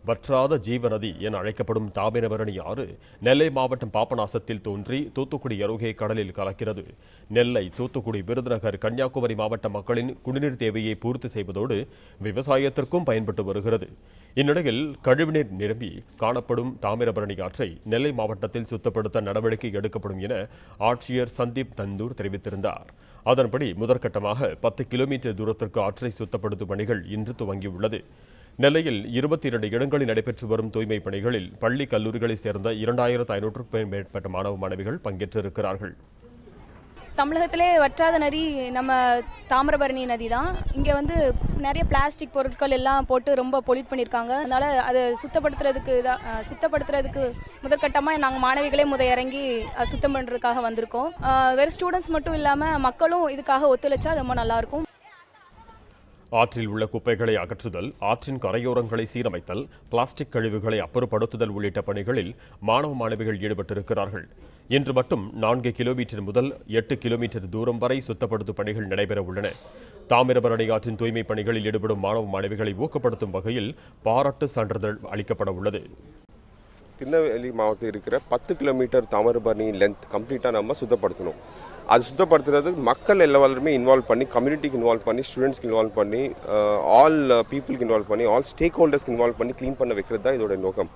வற்றாத ஜீவநதி என அழைக்கப்படும் தாமிரபரணி ஆறு நெல்லை மாவட்டம் பாபநாசத்தில் தோன்றி தூத்துக்குடி அருகே கடலில் கலக்கிறது. நெல்லை, தூத்துக்குடி, விருதுநகர், கன்னியாகுமரி மாவட்ட மக்களின் குடிநீர் தேவையை பூர்த்தி செய்வதோடு விவசாயத்திற்கும் பயன்பட்டு வருகிறது. இந்நிலையில் கழிவுநீர் நிரம்பி காணப்படும் தாமிரபரணி ஆற்றை நெல்லை மாவட்டத்தில் சுத்தப்படுத்த நடவடிக்கை எடுக்கப்படும் என ஆட்சியர் சந்தீப் தந்தூர் தெரிவித்திருந்தார். அதன்படி முதற்கட்டமாக 10 கிலோமீட்டர் தூரத்திற்கு ஆற்றை சுத்தப்படுத்தும் பணிகள் இன்று துவங்கியுள்ளது. நெல்லையில் 22 இடங்களில் நடைபெற்று வரும் தூய்மை பணிகளில் பள்ளி, கல்லூரிகளைச் சேர்ந்த 2500க்கும் மேற்பட்ட மாணவ மாணவிகள் பங்கேற்றிருக்கிறார்கள். தமிழகத்திலே வற்றாத நதி நம்ம தாமிரபரணி நதி தான். இங்கே நிறைய பிளாஸ்டிக் பொருட்கள் எல்லாம் போட்டு ரொம்ப பொல்யூட் பண்ணியிருக்காங்க. அதனால் அதை சுத்தப்படுத்துறதுக்கு முதற்கட்டமாக நாங்கள் மாணவிகளே இறங்கி சுத்தம் பண்ணுறதுக்காக வந்திருக்கோம். வெறும் ஸ்டூடெண்ட்ஸ் மட்டும் இல்லாமல் மக்களும் இதுக்காக ஒத்துழைச்சா ரொம்ப நல்லாயிருக்கும். ஆற்றில் உள்ள குப்பைகளை அகற்றுதல், ஆற்றின் கரையோரங்களை சீரமைத்தல், பிளாஸ்டிக் கழிவுகளை அப்புறப்படுத்துதல் உள்ளிட்ட பணிகளில் மாணவ மாணவிகள் ஈடுபட்டிருக்கிறார்கள். இன்று மட்டும் 4 கிலோமீட்டர் முதல் 8 கிலோமீட்டர் தூரம் வரை சுத்தப்படுத்தும் பணிகள் நடைபெற உள்ளன. தாமிரபரணி ஆற்றின் தூய்மை பணிகளில் ஈடுபடும் மாணவ மாணவிகளை ஊக்கப்படுத்தும் வகையில் பாராட்டு சான்றிதழ் அளிக்கப்பட உள்ளது. திருநெல்வேலி மாவட்டத்தில் இருக்கிற 10 கிலோமீட்டர் தாமிரபரணி லென்த் கம்ப்ளீட்டாக நம்ம சுத்தப்படுத்தணும். அது சுத்தப்படுத்துறதுக்கு மக்கள் எல்லாருமே இன்வால்வ் பண்ணி, கம்யூனிட்டிக்கு இன்வால்வ் பண்ணி, ஸ்டூடெண்ட்ஸ்க்கு இன்வால்வ் பண்ணி, ஆல் பீப்புளுக்கு இன்வால்வ் பண்ணி, ஆல் ஸ்டேக் ஹோல்டர்ஸ்க்கு இன்வால்வ் பண்ணி க்ளீன் பண்ண வைக்கிறது தான் இதோட நோக்கம்.